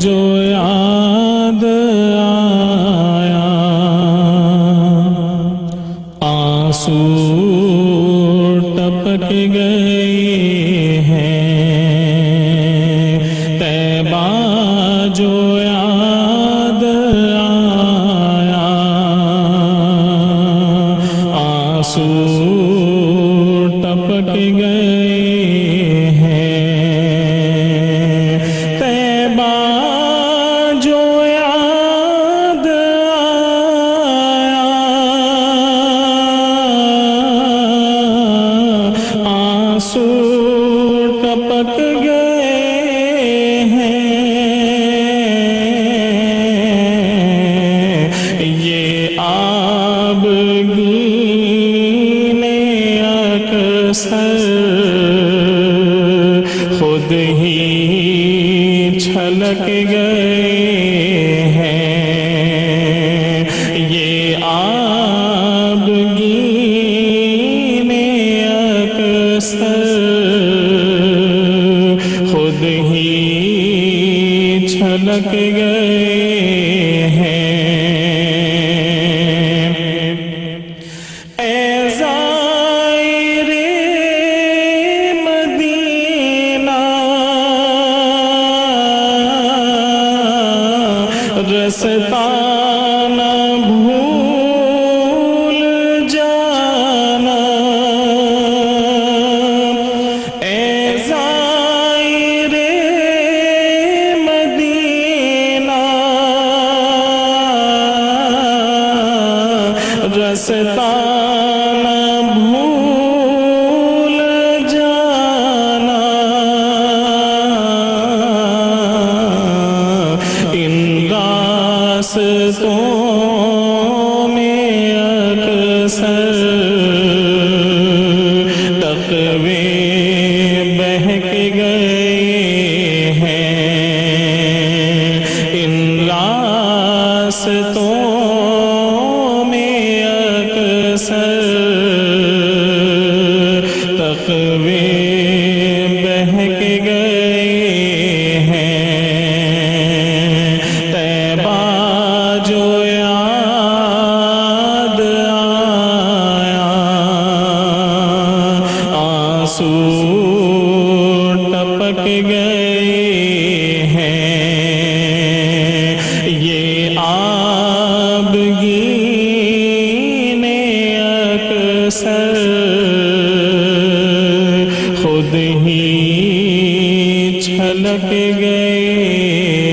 جو یاد آیا آنسو ٹپک گئے ہیں، طیبہ جو یاد آیا آنسو ٹپک گئے ہیں، طیبہ جو یاد آیا آنسو ٹپک گئے ہیں، یہ آبگین اکثر خود ہی چھلک گئے ہیں، یہ آبگین اکثر خود ہی چھلک گئے ہیں۔ اے زائر مدینہ رستہ نہ بھول جانا، اے زائر مدینہ رستہ نہ بھول جانا، ان راستوں میں اکثر تقوی بہک گئے ہیں، ان راستوں میں اکثر تقوی بہک گئے ہیں، طیبہ جو یاد آیا آنسو ٹپک گئے ہیں، یہ آبگین اکثر خود ہی چھلک گئے